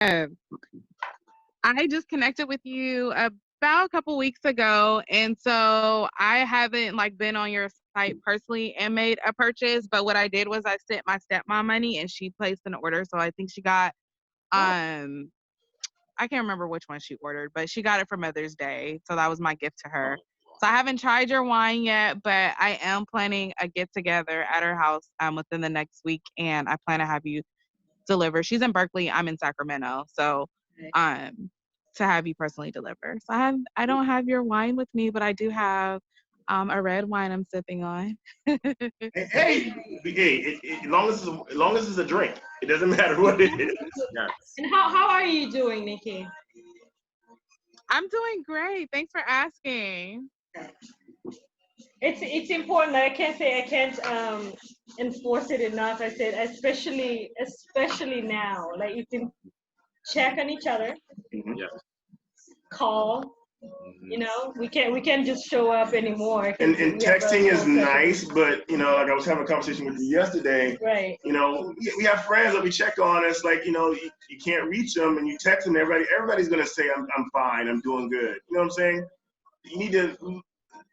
I just connected with you about a couple weeks ago, and so I haven't like been on your site personally and made a purchase. But what I did was I sent my stepmom money, and she placed an order. So I think she got um I can't remember which one she ordered, but she got it for Mother's Day. So that was my gift to her. So I haven't tried your wine yet, but I am planning a get together at her house within the next week, and I plan to have you deliver. She's in Berkeley, I'm in Sacramento, so um to have you personally deliver. So I don't have your wine with me, but I do have a red wine I'm sipping on. As long as it's a drink, it doesn't matter what it is. Yes. And how are you doing, Nikki? I'm doing great. Thanks for asking. It's important. I can't enforce it enough. I said especially now. Like you can check on each other, Yeah. call. Mhm. You know, we can't just show up anymore. And texting is nice, but like I was having a conversation with you yesterday. Right. We have friends that we check on. It's like you can't reach them, and you text them. Everybody's gonna say I'm fine, I'm doing good. You know what I'm saying? You need to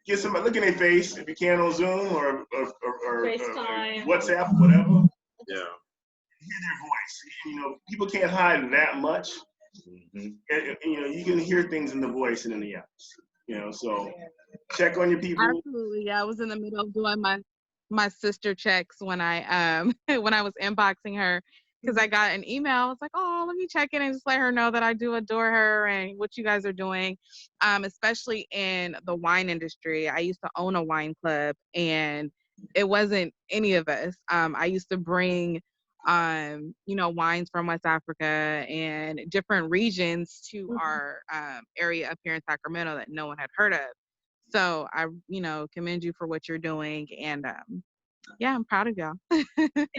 get somebody look in their face if you can on Zoom or FaceTime. WhatsApp, whatever. Yeah. Hear their voice. People can't hide that much. Mm-hmm. And, you can hear things in the voice and in the eyes. So check on your people. Absolutely. Yeah, I was in the middle of doing my sister checks when I when I was inboxing her because I got an email. I was like, oh, let me check in and just let her know that I do adore her and what you guys are doing, especially in the wine industry. I used to own a wine club, and it wasn't any of us. I used to bring wines from West Africa and different regions to our area up here in Sacramento that no one had heard of. So I, commend you for what you're doing, and yeah, I'm proud of y'all.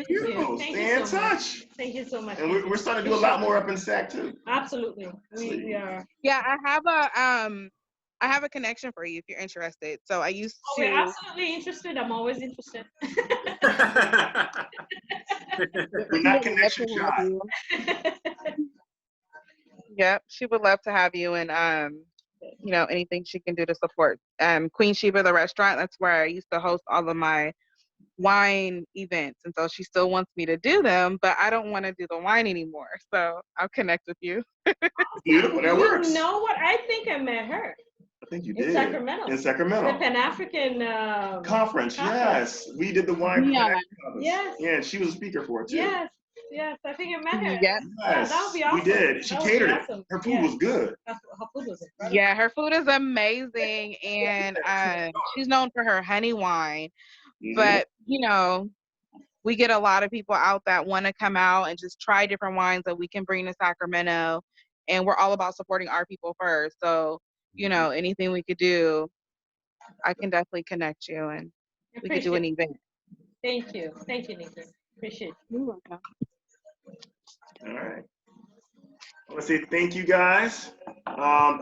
Beautiful. Stay in touch. Thank you so much. And we're starting to do a lot more up in Sac too. Absolutely, we are. Yeah, I have a connection for you if you're interested. So I used to. We're absolutely interested. I'm always interested. We're not connection shy. Yep, she would love to have you, and anything she can do to support Queen Sheba, the restaurant. That's where I used to host all of my wine events, and so she still wants me to do them, but I don't want to do the wine anymore. So I'll connect with you. Beautiful, that works. You know what? I think I met her. I think you in did. Sacramento. In Sacramento. The Pan-African conference. Yes, we did the wine. Yeah. Conference. Yes. Yeah, and she was a speaker for it too. Yes, I think I met her. Yes. Yeah, that would be awesome. We did. She catered it. Awesome. Her food was good. Her food was incredible. Yeah, her food is amazing, and she's known for her honey wine. Mm-hmm. But we get a lot of people out that want to come out and just try different wines that we can bring to Sacramento, and we're all about supporting our people first. So anything we could do, I can definitely connect you, and we could do an event. Thank you, Nikki. Appreciate it. You're welcome. All right. I want to say thank you, guys.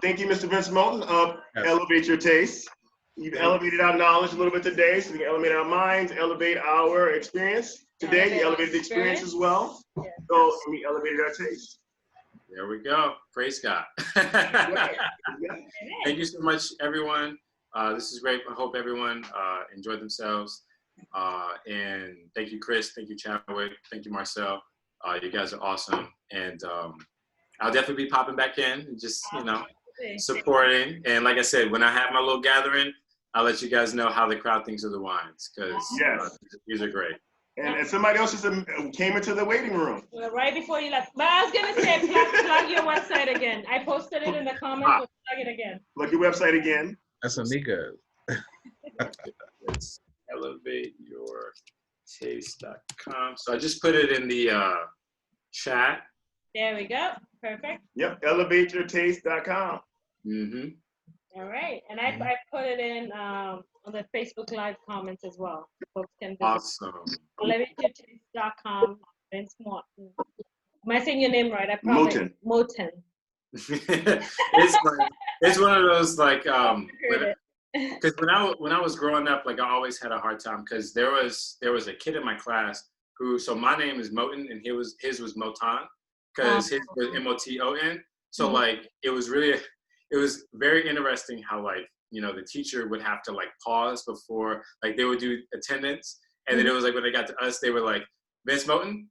Thank you, Mr. Vince Moten of Elevate Your Taste. You've elevated our knowledge a little bit today, so we can elevate our minds, elevate our experience. Today, you elevated the experience as well. Yeah. So we elevated our taste. There we go. Praise God. Thank you so much, everyone. This is great. I hope everyone enjoyed themselves. And thank you, Chris. Thank you, Chadwick. Thank you, Marcel. You guys are awesome. And I'll definitely be popping back in and just, supporting. And like I said, when I have my little gathering, I'll let you guys know how the crowd thinks of the wines, because these are great. And somebody else just came into the waiting room. Well, right before you left. But I was going to say, plug your website again. I posted it in the comments, but plug it again. Plug your website again. That's amigo. It's elevateyourtaste.com. So I just put it in the chat. There we go. Perfect. Yep, elevateyourtaste.com. Mm-hmm. All right. And I put it in on the Facebook Live comments as well. Folks can visit. Awesome. elevateyourtaste.com. Vince Moten. Am I saying your name right? I probably Moten. It's one of those like because when I was growing up, like I always had a hard time because there was a kid in my class who, so my name is Moten and his was Motan, because his was Moton. So like it was very interesting how like, you know, the teacher would have to like pause before, like they would do attendance. And then it was like when they got to us, they were like, Vince Moten,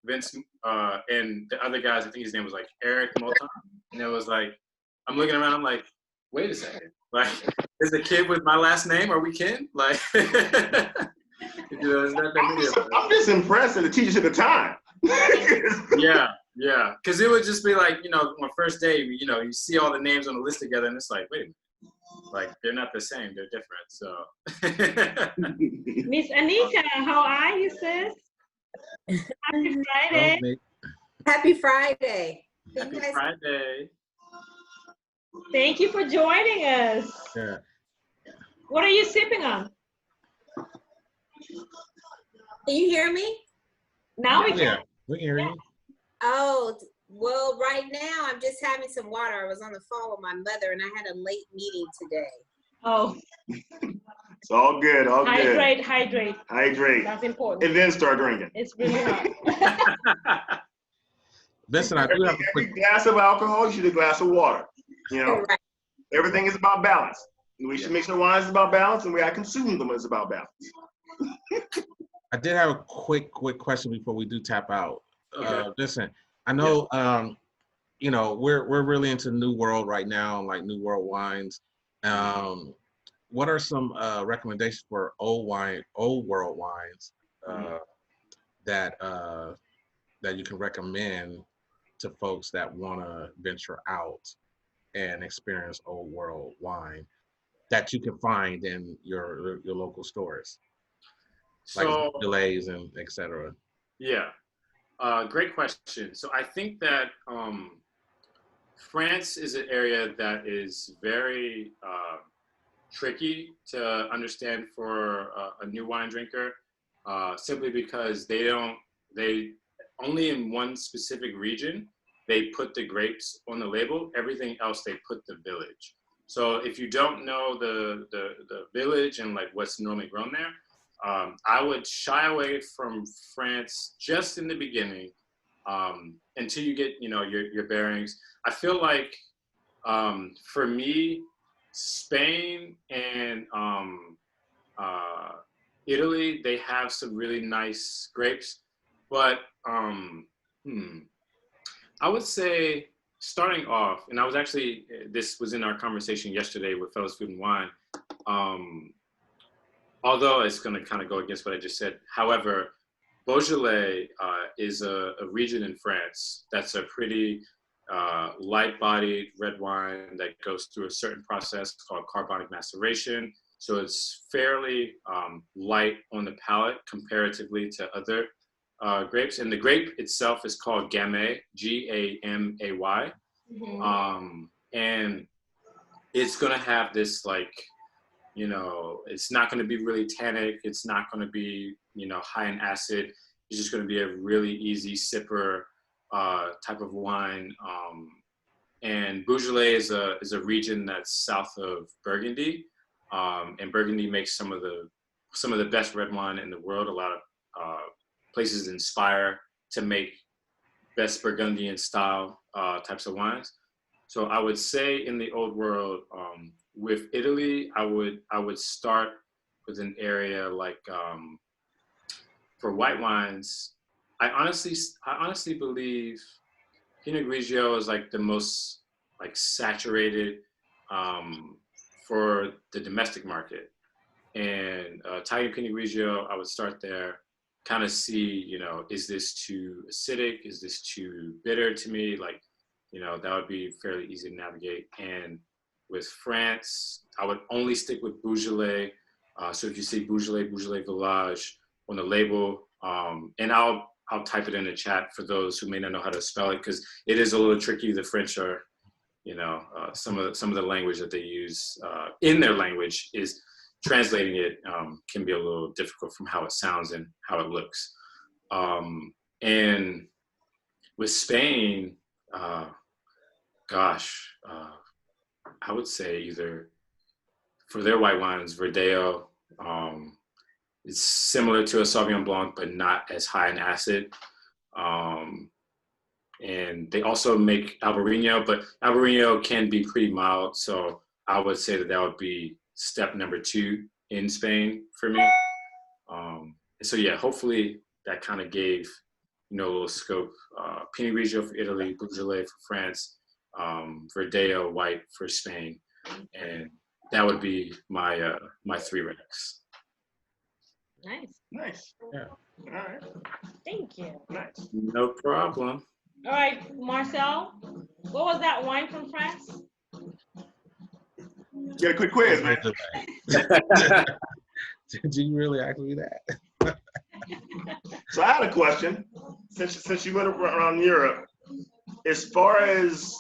and the other guys, I think his name was like Eric Moten. And it was like, I'm looking around, I'm like, wait a second. Like, is the kid with my last name? Are we kin? Like, you know, it's not that I'm just impressed that the teacher took the time. Yeah. Because it would just be like, you know, on first day, you know, you see all the names on the list together, and it's like, wait a minute. Like, they're not the same. They're different. So. Miss Anika, how are you, sis? Happy Friday. Happy Friday. Happy Friday. Thank you for joining us. Yeah. What are you sipping on? Can you hear me? Now we can. Yeah, we can hear you. Oh, well, right now I'm just having some water. I was on the phone with my mother and I had a late meeting today. Oh. It's all good, all good. Hydrate. That's important. And then start drinking. It's really hot. Listen, I do have a every quick glass of alcohol, you should a glass of water. You know, Right. everything is about balance. We should make sure wine is about balance, and we gotta consume them is about balance. I did have a quick question before we do tap out. Okay. Listen, I know you know, we're really into New World right now, like New World wines. What are some recommendations for old world wines that you can recommend to folks that want to venture out and experience old world wine that you can find in your local stores, like delays and etc. Yeah, great question. So I think that France is an area that is very tricky to understand for a new wine drinker, simply because they only in one specific region, they put the grapes on the label. Everything else, they put the village. So if you don't know the village and like what's normally grown there, I would shy away from France just in the beginning, until you get, you know, your bearings. I feel like for me, Spain and Italy, they have some really nice grapes, but I would say starting off, and I was actually, this was in our conversation yesterday with Fellows Food and Wine, although it's going to kind of go against what I just said. However, Beaujolais is a region in France that's a pretty light-bodied red wine that goes through a certain process called carbonic maceration. So it's fairly light on the palate comparatively to other grapes. And the grape itself is called Gamay, Gamay. And it's going to have this, like, you know, it's not going to be really tannic. It's not going to be, you know, high in acid. It's just going to be a really easy sipper type of wine. And Beaujolais is a region that's south of Burgundy. And Burgundy makes some of the best red wine in the world. A lot of places inspire to make best Burgundian style types of wines. So I would say in the old world, with Italy, I would start with an area like, for white wines, I honestly believe Pinot Grigio is like the most like saturated for the domestic market. And Italian Pinot Grigio, I would start there, kind of see, you know, is this too acidic? Is this too bitter to me? Like, you know, that would be fairly easy to navigate. And with France, I would only stick with Beaujolais. So if you see Beaujolais Village on the label, and I'll type it in the chat for those who may not know how to spell it, because it is a little tricky. The French are, you know, some of the language that they use in their language is translating it can be a little difficult from how it sounds and how it looks. And with Spain, I would say either for their white wines, Verdeo, it's similar to a Sauvignon Blanc, but not as high in acid. And they also make Albarino, but Albarino can be pretty mild. So I would say that would be step number 2 in Spain for me. So yeah, hopefully that kind of gave, a little scope. Pinot Grigio for Italy, Beaujolais for France, Verdeo white for Spain. And that would be my 3 recs. Nice. Yeah. All right. Thank you. Nice. No problem. All right, Marcel, what was that wine from France? Get a quick quiz, man. Did you really ask me that? So I had a question. Since you went around Europe, as far as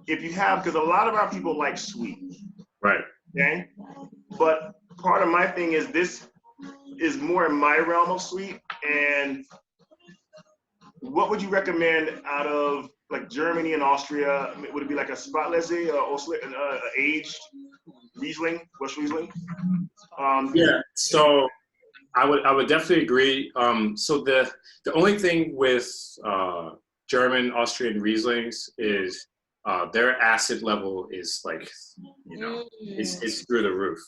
if you have, because a lot of our people like sweet. Right. Okay. But part of my thing is this is more in my realm of sweet. And what would you recommend out of like Germany and Austria? Would it be like a Spatlese or aged Riesling, West Riesling? Yeah. So I would definitely agree. So the only thing with German, Austrian Rieslings is their acid level is like, it's through the roof.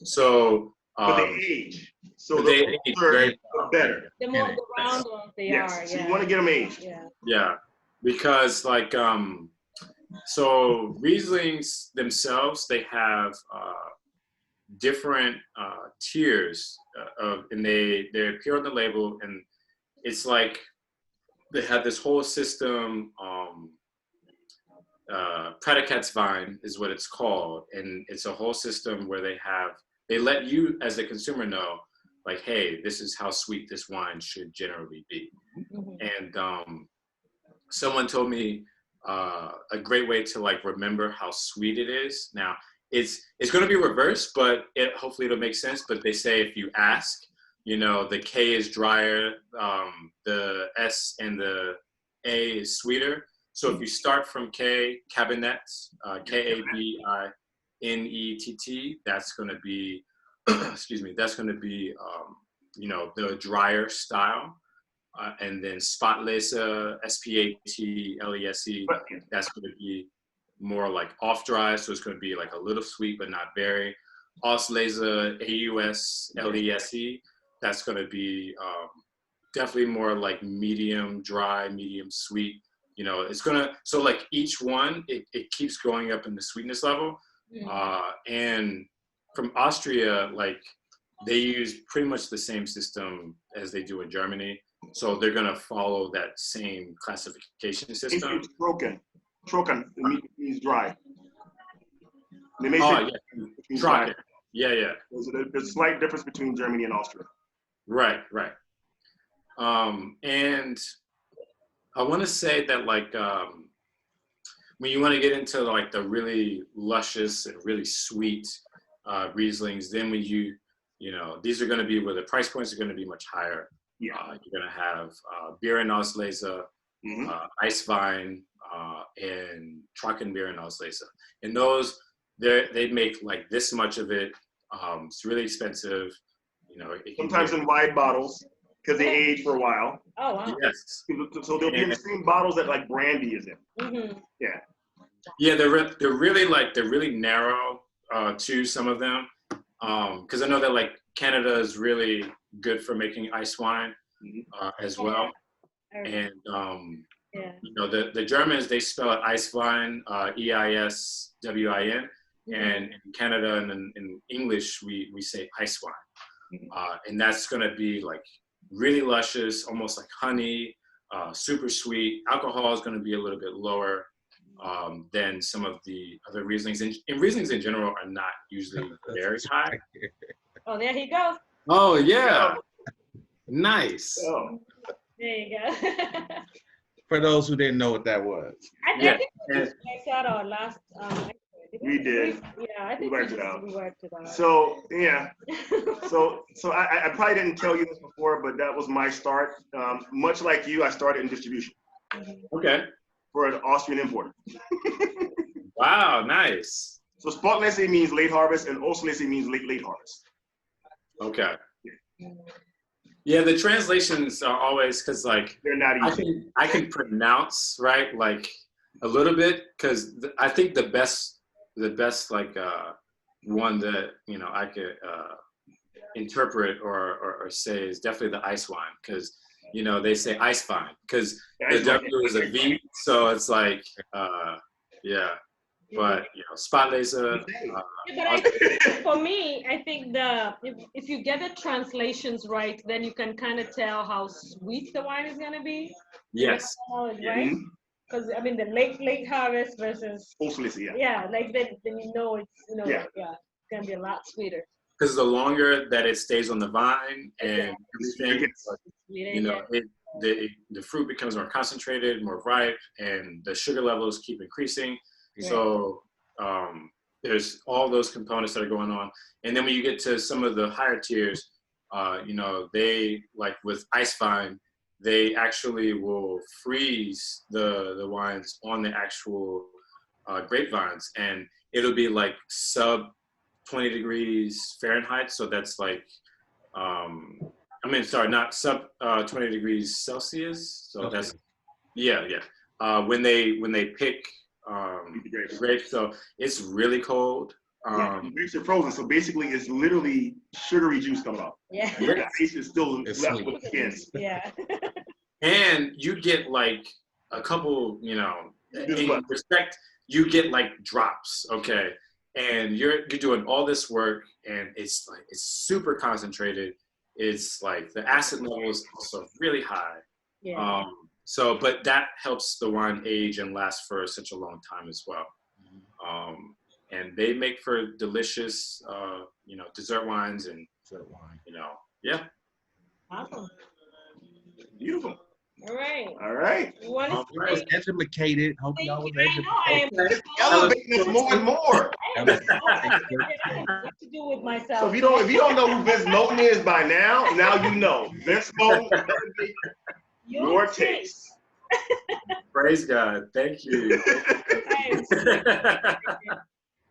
So but they age. So they age very better. The more the rounder they are. So Yeah. you want to get them aged. Yeah, because like so Rieslings themselves, they have different tiers and they appear on the label, and it's like they have this whole system. Predicatswein is what it's called, and it's a whole system where they let you as the consumer know, like, hey, this is how sweet this wine should generally be. And someone told me a great way to like remember how sweet it is. Now it's going to be reversed, but hopefully it'll make sense. But they say if you ask, the K is drier, the S and the A is sweeter. So if you start from K, Cabinet, Kabinett, that's going to be, excuse me, that's going to be, the drier style. And then Spatlese, Spatlese, that's going to be more like off dry. So it's going to be like a little sweet, but not very. Auslese, Auslese, that's going to be definitely more like medium dry, medium sweet. It's gonna, so like each one, it keeps going up in the sweetness level. And from Austria, like they use pretty much the same system as they do in Germany. So they're gonna follow that same classification system. It's Trocken means dry. They may say Trocken. Yeah. There's a slight difference between Germany and Austria. Right. And I want to say that like when you want to get into like the really luscious and really sweet Rieslings, then when these are going to be where the price points are going to be much higher. You're going to have Bier and Auslese, Eiswein, and Trockenbier and Auslese. And those, they make like this much of it. It's really expensive. Sometimes in wide bottles, because they age for a while. Oh, wow. Yes. So they'll be in the same bottles that like brandy is in. Yeah, they're really narrow too, some of them. Because I know that like Canada is really good for making ice wine as well. And the Germans, they spell it Eiswein, Eiswin, and in Canada and in English we say ice wine. And that's gonna be like really luscious, almost like honey, super sweet. Alcohol is going to be a little bit lower than some of the other Rieslings. And Rieslings in general are not usually very high. Oh, there he goes. Oh, yeah. Nice. Oh. There you go. For those who didn't know what that was. I think we just checked out our last we did. Yeah, I think we worked it out. out. So yeah. So I probably didn't tell you this before, but that was my start. Much like you, I started in distribution. Okay. For an Austrian importer. Wow, nice. So Spatlese means late harvest, and Auslese means late harvest. Okay. Yeah, the translations are always because like They're not easy. I can pronounce right like a little bit because I think the best like one that I could interpret or say is definitely the ice wine because they say ice wine because the W is a V, so it's like yeah. But spot laser. Yeah, but for me, I think if you get the translations right, then you can kind of tell how sweet the wine is gonna be. Yes. Right? Because I mean, the late harvest versus like then you know it's it's gonna be a lot sweeter. Because the longer that it stays on the vine and everything, the fruit becomes more concentrated, more ripe, and the sugar levels keep increasing. Right. So there's all those components that are going on. And then when you get to some of the higher tiers, they, like with ice vine, they actually will freeze the wines on the actual grapevines, and it'll be like sub 20 degrees Fahrenheit. So that's like, not sub 20 degrees Celsius. So okay. That's, when they pick the grapes, so it's really cold. The grapes are frozen, so basically it's literally sugary juice coming off. Yeah. The taste is still left with the skins. Yeah. And you get like a couple, in respect, you get like drops, okay? And you're doing all this work, and it's super concentrated. It's like the acid levels also really high. Yeah. But that helps the wine age and last for such a long time as well. And they make for delicious, dessert wines and yeah. Awesome. Beautiful. All right. All right. I was educated. Hope y'all was educated. Elevating us more and more. What to do with myself? So if you don't know who Vince Moten is by now you know. Vince Moten, your taste. Praise God. Thank you.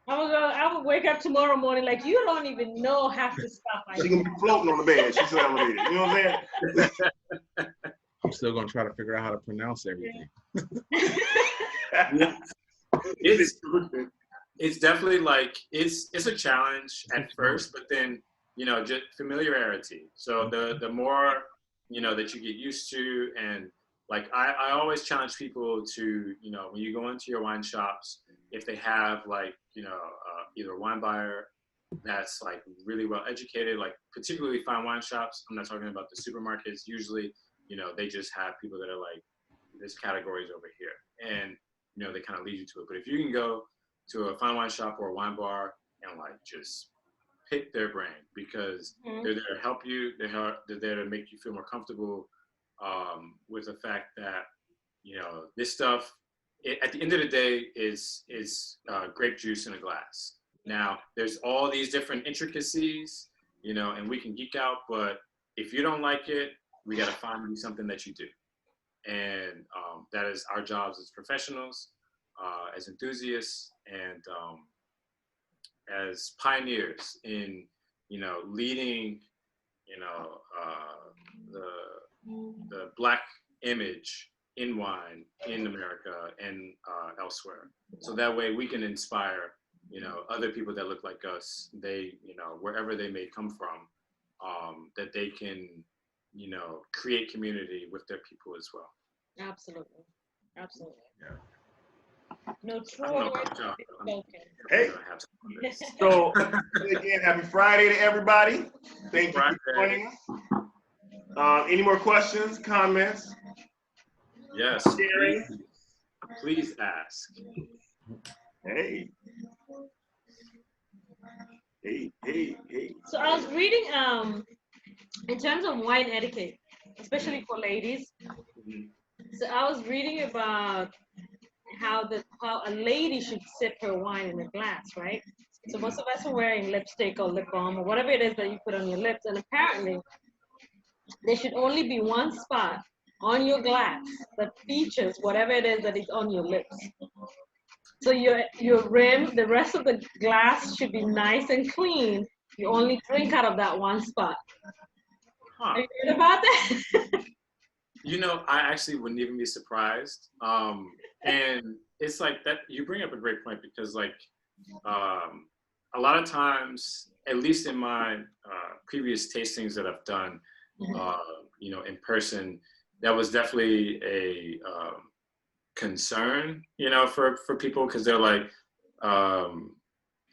I will wake up tomorrow morning like you don't even know half the stuff I do. She's gonna be floating on the bed. She's elevated. You know what I'm saying? I'm still gonna try to figure out how to pronounce everything. It's definitely like it's a challenge at first, but then just familiarity. So the more that you get used to, and like I always challenge people to when you go into your wine shops, if they have like either a wine buyer that's like really well educated, like particularly fine wine shops. I'm not talking about the supermarkets. Usually they just have people that are like, this category is over here, and they kind of lead you to it. But if you can go to a fine wine shop or a wine bar and like just pick their brain, because they're there to help you, they're there to make you feel more comfortable with the fact that this stuff at the end of the day is grape juice in a glass. Now there's all these different intricacies, and we can geek out, but if you don't like it, we got to find you something that you do. And that is our jobs as professionals, as enthusiasts, and as pioneers in, leading, the Black image in wine in America and elsewhere. So that way we can inspire, other people that look like us, they, wherever they may come from, that they can, create community with their people as well. Absolutely. Absolutely. Yeah. No true. Hey. So again, happy Friday to everybody. Thank you for joining us. Any more questions, comments? Yes. Please ask. Hey. So I was reading in terms of wine etiquette, especially for ladies. So I was reading about how a lady should sip her wine in a glass, right? So most of us are wearing lipstick or lip balm or whatever it is that you put on your lips, and apparently there should only be one spot on your glass that features whatever it is that is on your lips. So your rim, the rest of the glass should be nice and clean. You only drink out of that one spot. Huh. Have you heard about that? You know, I actually wouldn't even be surprised. And it's like that, you bring up a great point because like a lot of times, at least in my previous tastings that I've done, you know, in person, that was definitely a concern, you know, for people because they're like,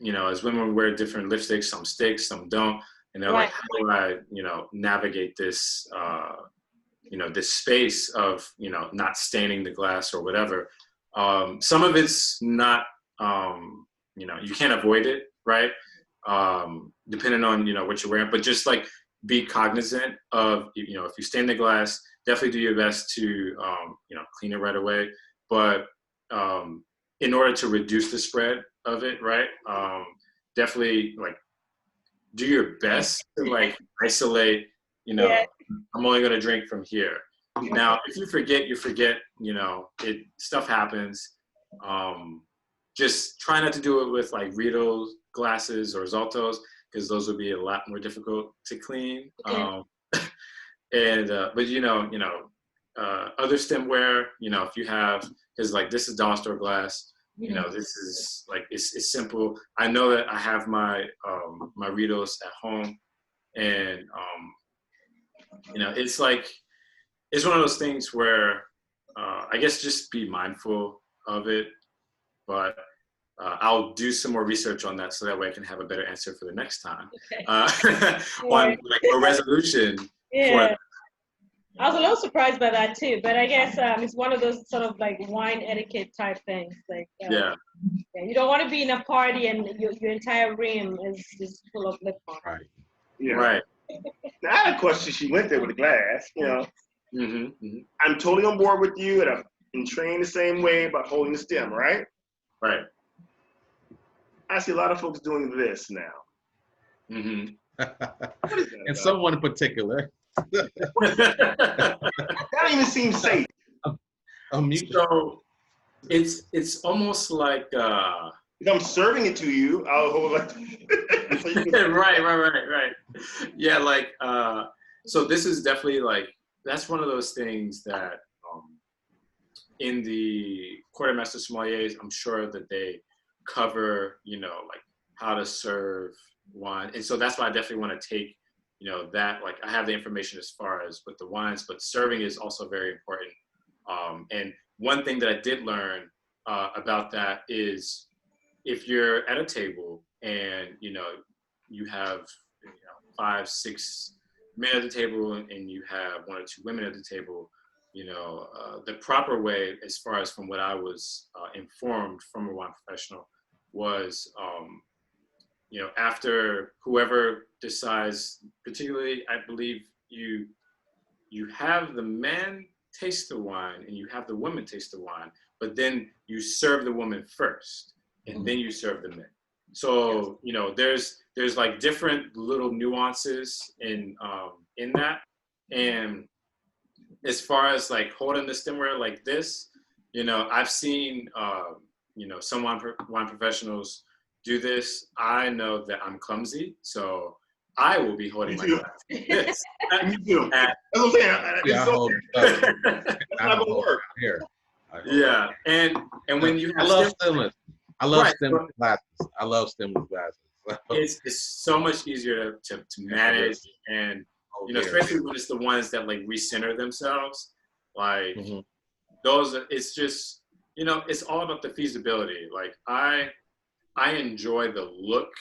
you know, as women we wear different lipsticks, some stick, some don't, and they're like, how do I, you know, navigate this, you know, this space of, you know, not staining the glass or whatever. Some of it's not, you know, you can't avoid it, right? Depending on, you know, what you're wearing, but just like be cognizant of, you know, if you stain the glass, definitely do your best to, you know, clean it right away. But in order to reduce the spread of it, right? Definitely like do your best to like isolate, you know, I'm only going to drink from here. Now, if you forget, you forget, you know, stuff happens. Just try not to do it with like Riedel glasses or Zoltos, because those would be a lot more difficult to clean. And, but you know, other stemware, you know, if you have, because like this is dollar store glass, you know, this is like, it's simple. I know that I have my, my Riedels at home, and, you know, it's like, it's one of those things where I guess just be mindful of it, but I'll do some more research on that so that way I can have a better answer for the next time on like a resolution for that. I was a little surprised by that too, but I guess it's one of those sort of like wine etiquette type things. Like you don't want to be in a party and your entire rim is full of lip balm. Right. Yeah. Right. Now, I had a question. She went there with the glass, you know. I'm totally on board with you, and I've been trained the same way about holding the stem, right? Right. I see a lot of folks doing this now. And someone in particular. That don't even seem safe. So it's almost like if I'm serving it to you, I'll hold like so you can... right. Yeah, like so this is definitely like, that's one of those things that in the quartermaster sommeliers, I'm sure that they cover, you know, like how to serve wine. And so that's why I definitely want to take, you know, that, like I have the information as far as with the wines, but serving is also very important. And one thing that I did learn about that is if you're at a table and, you know, you have, you know, 5, 6 men at the table and you have 1 or 2 women at the table, you know, the proper way, as far as from what I was informed from a wine professional, was, you know, after whoever decides, particularly, I believe you have the man taste the wine and you have the woman taste the wine, but then you serve the woman first and then you serve the men. So, you know, there's like different little nuances in that. And as far as like holding the stemware like this, you know, I've seen, you know, some wine professionals do this. I know that I'm clumsy, so I will be holding my glass like this. Me too. That's what I'm saying. Yeah, That's not gonna work. Here. Yeah, and when you have I love stemless. I love stemless glasses. I love stemless glasses. It's so much easier to manage, and you know, especially when it's the ones that like recenter themselves, like those. It's just, you know, it's all about the feasibility. Like I enjoy the look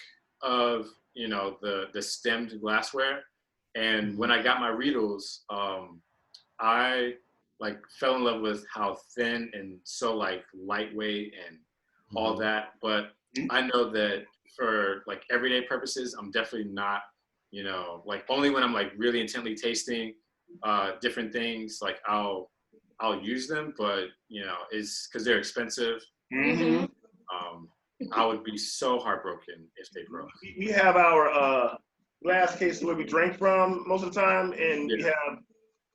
of, you know, the stemmed glassware, and when I got my Riedels, I like fell in love with how thin and so like lightweight and all that. But I know that for like everyday purposes, I'm definitely not, you know, like only when I'm like really intently tasting different things, like I'll use them, but you know, it's because they're expensive. I would be so heartbroken if they broke. We have our glass cases where we drink from most of the time, and we have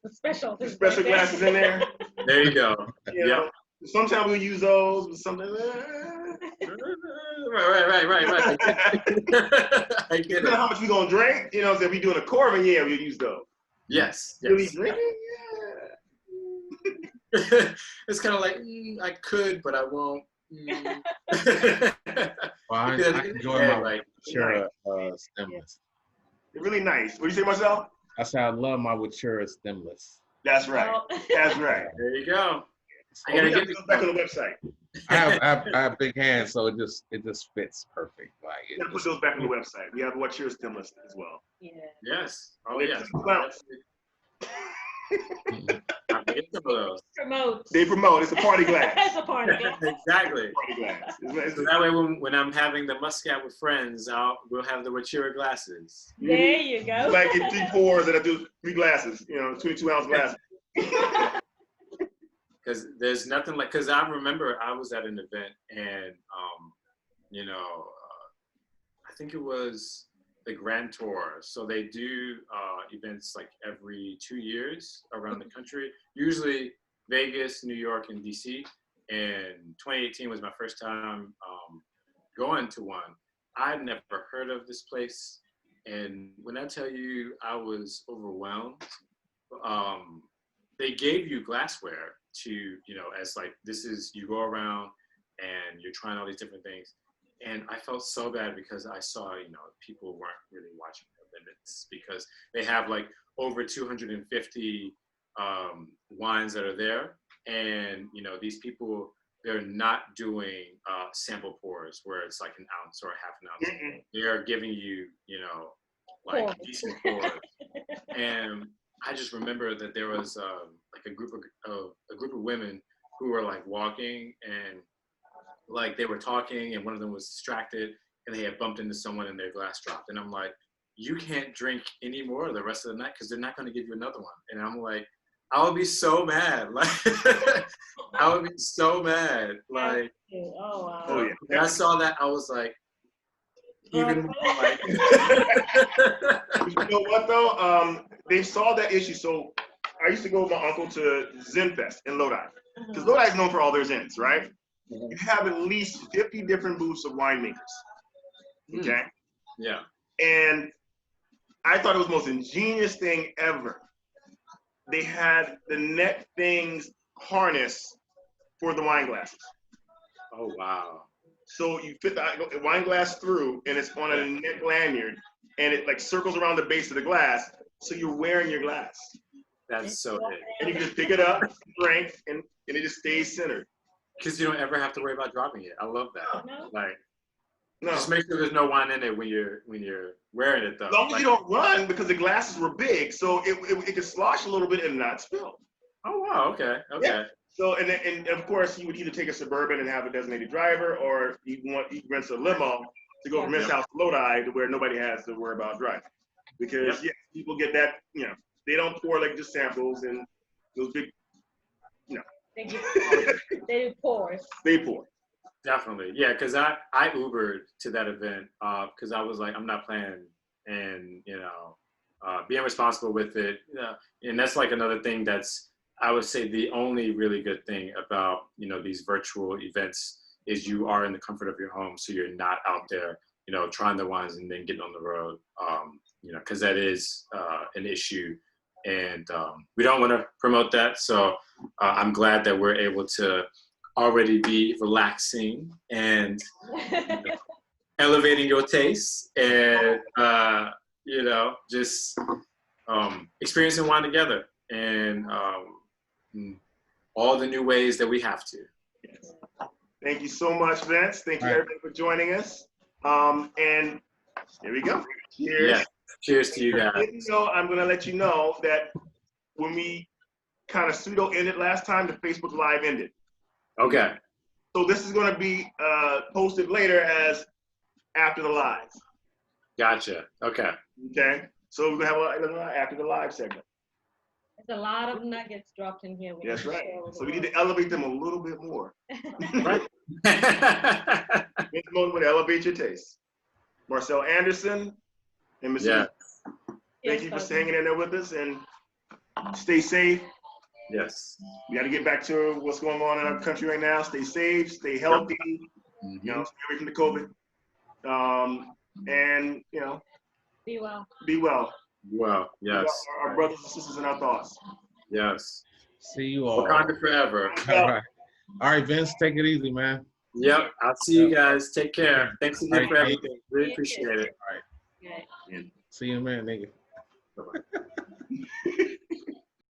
special glasses in there. There you go. You know, sometimes we'll use those, but sometimes. Right. I get it. How much we gonna drink? You know, if we doing a Corbin, yeah, we'll use those. Yes. Really Yes. drinking? It's kind of like I could, but I won't. Well, I enjoy my Wachira stemless. They're really nice. What do you say, Marcel? I said I love my Wachira stemless. That's right. Oh. That's right. There you go. I Oh, gotta we get to go back on the website. I have big hands, so it just fits perfect. Like We gotta put those back on the website. We have Wachira stemless as well. Yeah. Yes. Oh They yes. promote. I'm getting some of those. Promote. They promote. It's a party glass. It's a party. Exactly. Party glass. So that way, when I'm having the muscat with friends, we'll have the Wachira glasses. There you go. You might get 3 pours and I do 3 glasses. 22-ounce glasses. Because there's nothing like. Because I remember I was at an event and I think it was the Grand Tour. So they do events like every 2 years around the country, usually Vegas, New York, and DC. And 2018 was my first time going to one. I'd never heard of this place. And when I tell you I was overwhelmed, they gave you glassware to, as like, you go around and you're trying all these different things. And I felt so bad because I saw, people weren't really watching their limits because they have like over 250 wines that are there. And, these people, they're not doing sample pours where it's like an ounce or a half an ounce. They are giving you, like decent pours. And I just remember that there was like a group of women who were like walking and like they were talking and one of them was distracted and they had bumped into someone and their glass dropped. And I'm like, you can't drink any more the rest of the night because they're not going to give you another one. And I'm like, I would be so mad. Like, I would be so mad. Like, oh wow. Oh, yeah. When I saw that, I was like, even more like. You know what though? They saw that issue. So I used to go with my uncle to Zen Fest in Lodi. Because Lodi is known for all their Zens, right? You have at least 50 different booths of winemakers. Okay? Yeah. And I thought it was the most ingenious thing ever. They had the neck things harness for the wine glasses. Oh, wow. So you fit the wine glass through and it's on a neck lanyard and it like circles around the base of the glass. So you're wearing your glass. That's so big. And you can just pick it up, drink, and it just stays centered. Because you don't ever have to worry about dropping it. I love that. No. Like, No. just make sure there's no wine in it when you're wearing it though. As long as you don't run because the glasses were big, so it could slosh a little bit and not spill. Oh wow, okay. Yeah. So and of course you would either take a Suburban and have a designated driver, or you rent a limo to go from his house to Lodi to where nobody has to worry about driving. Because people get that, they don't pour like just samples and those big, They pour. They pour. Definitely, yeah. Because I Ubered to that event because I was like, I'm not playing, and being responsible with it. And that's like another thing that's, I would say, the only really good thing about these virtual events is you are in the comfort of your home, so you're not out there trying the wines and then getting on the road. Because that is an issue, and we don't want to promote that. So I'm glad that we're able to already be relaxing and elevating your taste and just experiencing wine together and all the new ways that we have to. Yes. Thank you so much, Vince. Thank you everybody for joining us. And here we go. Cheers. Yeah. Cheers to you guys. I'm going to let you know that when we kind of pseudo ended last time, the Facebook Live ended. Okay. So this is going to be posted later as after the live. Gotcha. Okay. Okay. So we're going to have a after the live segment. There's a lot of nuggets dropped in here. That's right. So we need to elevate them a little bit more. Right. Vince Moten would elevate your taste. Marcel Anderson and Mr. Thank you for hanging in there with us and stay safe. Yes. We got to get back to what's going on in our country right now. Stay safe, stay healthy, stay away from the COVID. And, be well. Be well. Well, yes. Our brothers and sisters in our thoughts. Yes. See you all. Wakanda forever. All right, Vince, take it easy, man. Yep. I'll see you guys. Take care. Thanks again for everything. Really appreciate it. All right. See you in a minute, nigga. Bye-bye.